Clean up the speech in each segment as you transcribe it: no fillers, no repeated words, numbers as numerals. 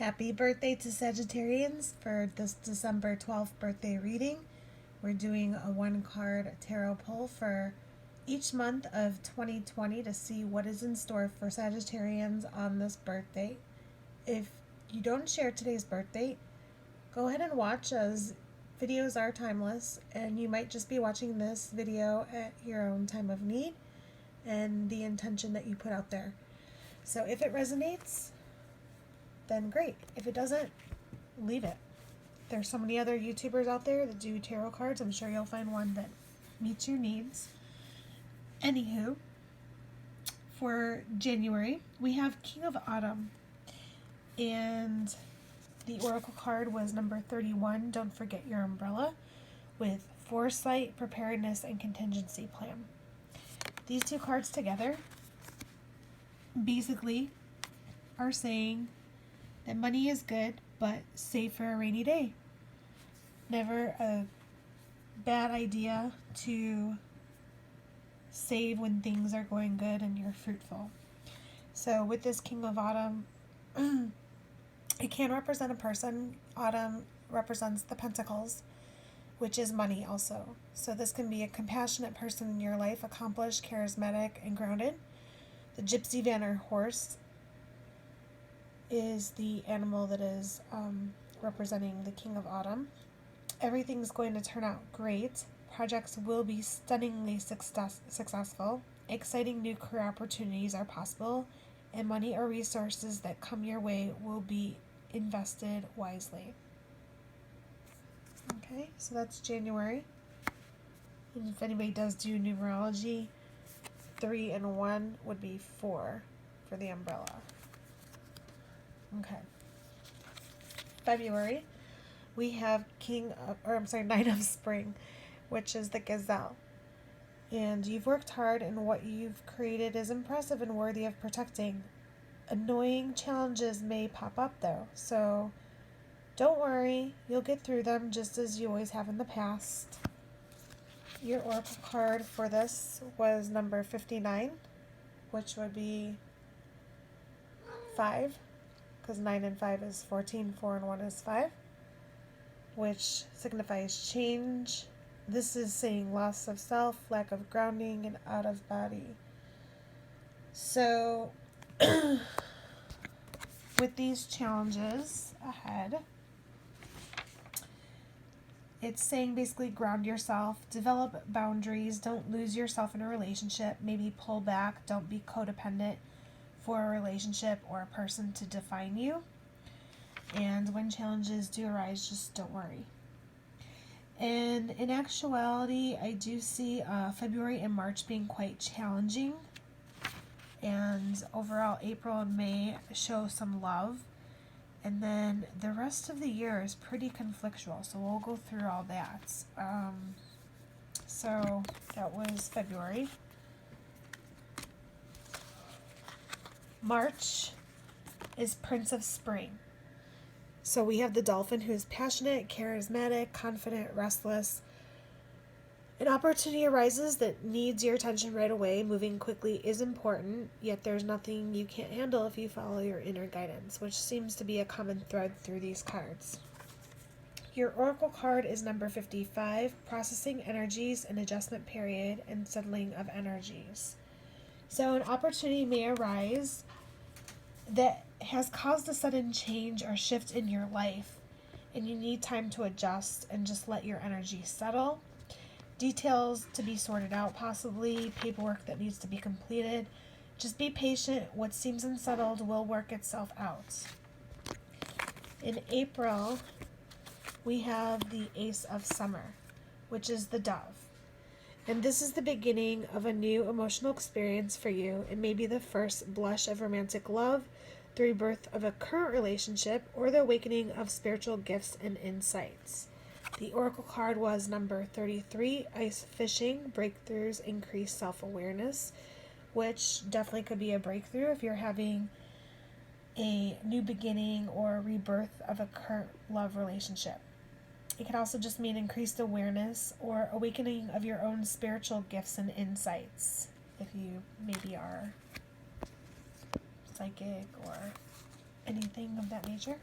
Happy birthday to Sagittarians for this December 12th birthday reading. We're doing a one card tarot pull for each month of 2020 to see what is in store for Sagittarians on this birthday. If you don't share today's birthday, go ahead and watch, as videos are timeless and you might just be watching this video at your own time of need and the intention that you put out there. So if it resonates, then great. If it doesn't, leave it. There's so many other YouTubers out there that do tarot cards. I'm sure you'll find one that meets your needs. Anywho, for January, we have King of Autumn. And the Oracle card was number 31, Don't Forget Your Umbrella, with foresight, preparedness, and contingency plan. These two cards together basically are saying that money is good, but save for a rainy day. Never a bad idea to save when things are going good and you're fruitful. So with this King of Autumn, it can represent a person. Autumn represents the Pentacles, which is money also. So this can be a compassionate person in your life, accomplished, charismatic, and grounded. The Gypsy Van or horse is the animal that is representing the King of Autumn. Everything's going to turn out great. Projects will be stunningly successful. Exciting new career opportunities are possible, and money or resources that come your way will be invested wisely. Okay, so that's January. And if anybody does do numerology, 3 and 1 would be 4 for the umbrella. Okay. February, we have Knight of Spring, which is the Gazelle. And you've worked hard, and what you've created is impressive and worthy of protecting. Annoying challenges may pop up though, so don't worry, you'll get through them just as you always have in the past. Your Oracle card for this was number 59, which would be 5. Because 9 and 5 is 14, 4 and 1 is 5, which signifies change. This is saying loss of self, lack of grounding, and out of body. So, with these challenges ahead, it's saying basically ground yourself, develop boundaries, don't lose yourself in a relationship, maybe pull back, don't be codependent for a relationship or a person to define you. And when challenges do arise, just don't worry. And in actuality, I do see February and March being quite challenging. And overall, April and May show some love. And then the rest of the year is pretty conflictual. So we'll go through all that. So that was February. March is Prince of Spring. So we have the Dolphin, who is passionate, charismatic, confident, restless. An opportunity arises that needs your attention right away. Moving quickly is important, yet there's nothing you can't handle if you follow your inner guidance, which seems to be a common thread through these cards. Your Oracle card is number 55, processing energies, an adjustment period, and settling of energies. So an opportunity may arise that has caused a sudden change or shift in your life, and you need time to adjust and just let your energy settle. Details to be sorted out, possibly paperwork that needs to be completed. Just be patient. What seems unsettled will work itself out. In April, we have the Ace of Summer, which is the Dove. And this is the beginning of a new emotional experience for you. It may be the first blush of romantic love, the rebirth of a current relationship, or the awakening of spiritual gifts and insights. The Oracle card was number 33, Ice Fishing, breakthroughs, increased self-awareness, which definitely could be a breakthrough if you're having a new beginning or rebirth of a current love relationship. It can also just mean increased awareness or awakening of your own spiritual gifts and insights, if you maybe are psychic or anything of that nature.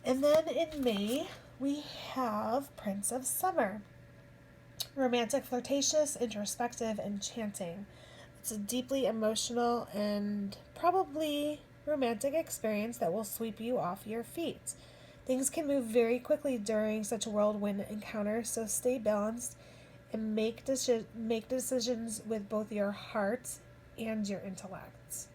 And then in May, we have Prince of Summer. Romantic, flirtatious, introspective, enchanting. It's a deeply emotional and probably romantic experience that will sweep you off your feet. Things can move very quickly during such a whirlwind encounter, so stay balanced and make decisions with both your heart and your intellect.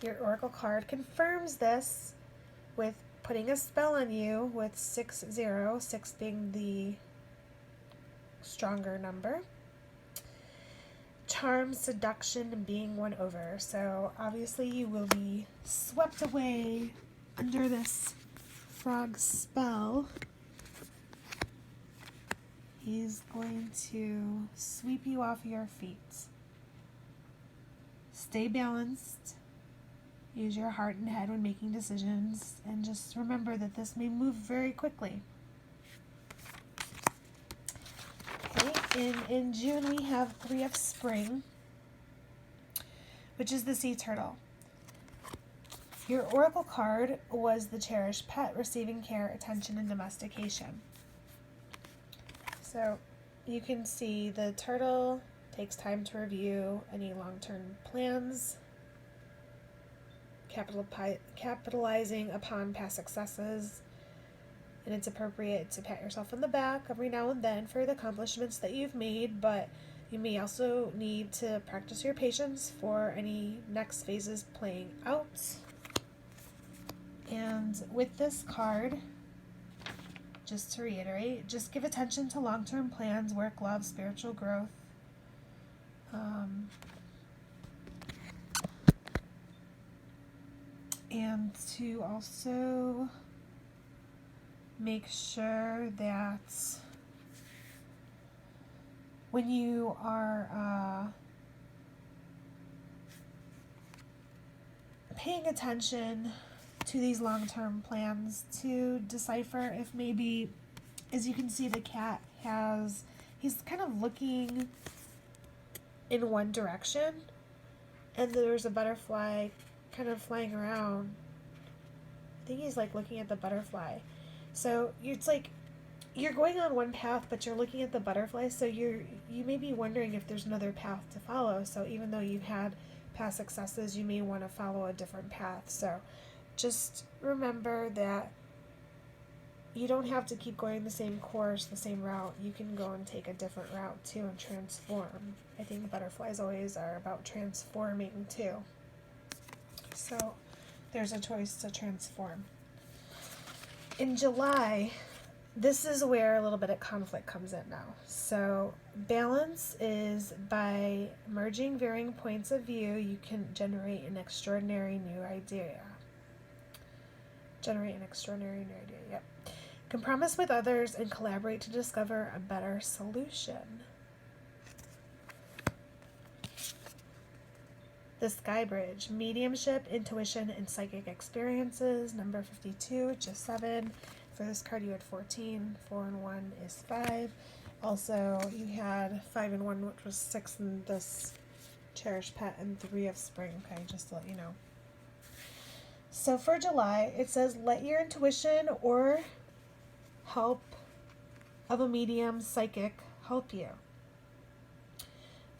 Your oracle card confirms this with putting a spell on you with 6-0, 6 being the stronger number. Charm, seduction, and being won over. So obviously you will be swept away under this frog spell. He's going to sweep you off your feet. Stay balanced. Use your heart and head when making decisions, and just remember that this may move very quickly. Okay, in June we have 3 of Spring, which is the sea turtle. Your oracle card was the cherished pet, receiving care, attention, and domestication. So you can see the turtle takes time to review any long-term plans, capitalizing upon past successes, and it's appropriate to pat yourself on the back every now and then for the accomplishments that you've made, but you may also need to practice your patience for any next phases playing out. And with this card, just to reiterate, just give attention to long-term plans, work, love, spiritual growth. And to also make sure that when you are paying attention to these long-term plans, to decipher if maybe, as you can see, the cat he's kind of looking in one direction, and there's a butterfly kind of flying around. I think he's like looking at the butterfly. So it's like you're going on one path, but you're looking at the butterfly, so you may be wondering if there's another path to follow. So even though you've had past successes, you may want to follow a different path. So just remember that you don't have to keep going the same course, the same route. You can go and take a different route too and transform. I think butterflies always are about transforming too. So there's a choice to transform. In July, this is where a little bit of conflict comes in now. So balance is by merging varying points of view, you can generate an extraordinary new idea. Yep. Compromise with others and collaborate to discover a better solution. The Sky Bridge, mediumship, intuition, and psychic experiences. Number 52, just 7. For this card, you had 14. 4 and 1 is 5. Also, you had 5 and 1, which was 6 in this cherished pet, and 3 of Spring. Okay, just to let you know. So for July, it says, let your intuition or help of a medium psychic help you.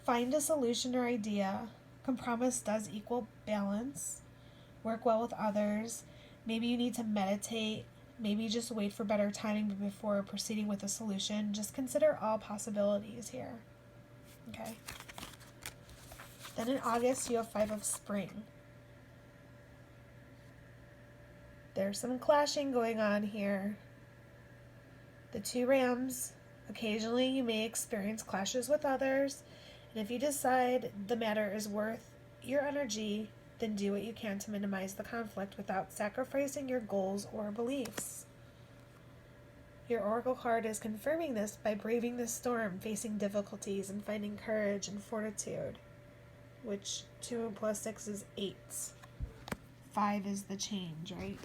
Find a solution or idea. Compromise does equal balance. Work well with others. Maybe you need to meditate. Maybe just wait for better timing before proceeding with a solution. Just consider all possibilities here. Okay. Then in August, you have 5 of Spring. There's some clashing going on here. The 2 rams. Occasionally, you may experience clashes with others. And if you decide the matter is worth your energy, then do what you can to minimize the conflict without sacrificing your goals or beliefs. Your oracle card is confirming this by braving the storm, facing difficulties, and finding courage and fortitude, which 2 plus 6 is 8. 5 is the change, right?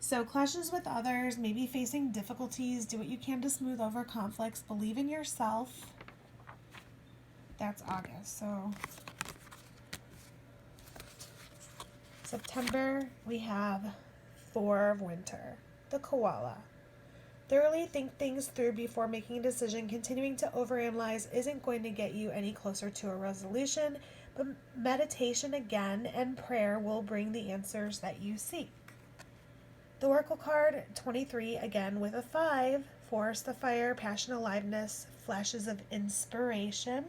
So clashes with others, maybe facing difficulties, do what you can to smooth over conflicts, believe in yourself. That's August. So September, we have 4 of Winter, the Koala. Thoroughly think things through before making a decision. Continuing to overanalyze isn't going to get you any closer to a resolution, but meditation again and prayer will bring the answers that you seek. The Oracle card 23, again with a 5, forest, the fire, passion, aliveness, flashes of inspiration.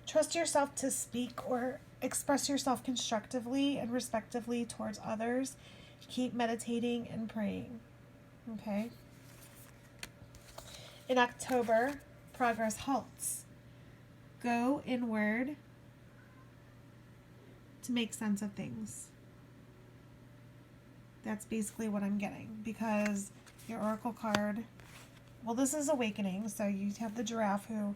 Trust yourself to speak or express yourself constructively and respectfully towards others. Keep meditating and praying. Okay. In October, progress halts. Go inward to make sense of things. That's basically what I'm getting, because your Oracle card, well, this is awakening, so you have the giraffe who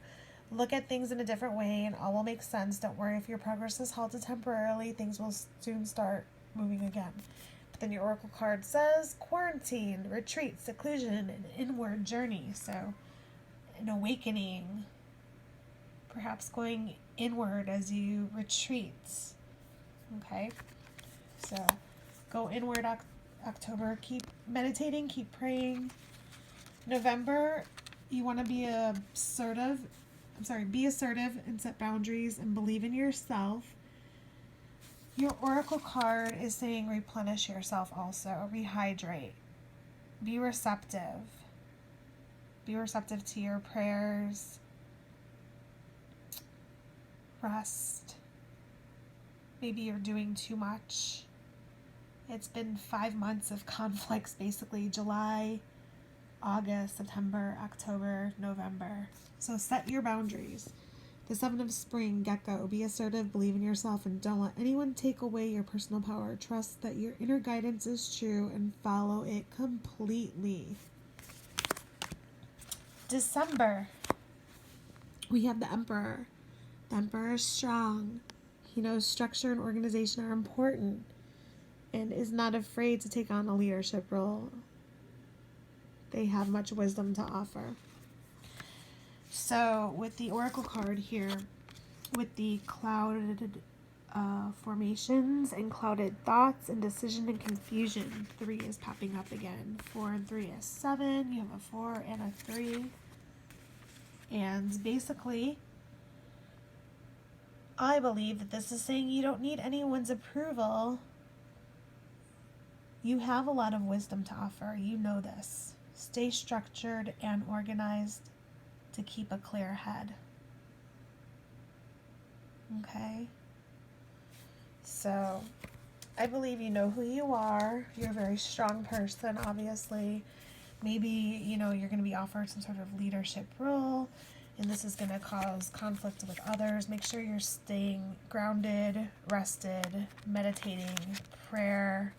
look at things in a different way and all will make sense. Don't worry if your progress is halted temporarily, things will soon start moving again. But then your Oracle card says quarantine, retreat, seclusion, an inward journey. So an awakening, perhaps going inward as you retreat. Okay, so go inward October, keep meditating, keep praying. November, you want to be assertive and set boundaries and believe in yourself. Your Oracle card is saying replenish yourself also, rehydrate, be receptive. Be receptive to your prayers. Rest. Maybe you're doing too much. It's been 5 months of conflicts, basically. July, August, September, October, November. So set your boundaries. The 7 of Spring, Gecko. Be assertive, believe in yourself, and don't let anyone take away your personal power. Trust that your inner guidance is true and follow it completely. December, we have the Emperor. The Emperor is strong. He knows structure and organization are important and is not afraid to take on a leadership role. They have much wisdom to offer. So with the Oracle card here, with the clouded formations and clouded thoughts and decision and confusion, 3 is popping up again. 4 and 3 is 7. You have a 4 and a 3. And basically, I believe that this is saying you don't need anyone's approval. You have a lot of wisdom to offer. You know this. Stay structured and organized to keep a clear head. Okay? So, I believe you know who you are. You're a very strong person, obviously. Maybe, you're going to be offered some sort of leadership role, and this is going to cause conflict with others. Make sure you're staying grounded, rested, meditating, prayer,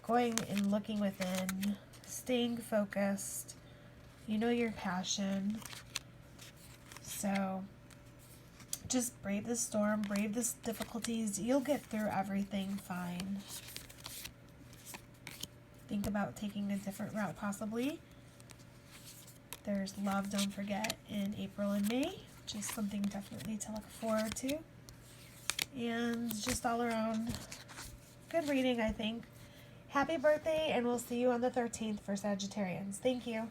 going and looking within, staying focused. You know your passion. So just brave the storm, brave the difficulties. You'll get through everything fine. Think about taking a different route possibly. There's love, don't forget, in April and May. Just something definitely to look forward to. And just all around good reading, I think. Happy birthday, and we'll see you on the 13th for Sagittarians. Thank you.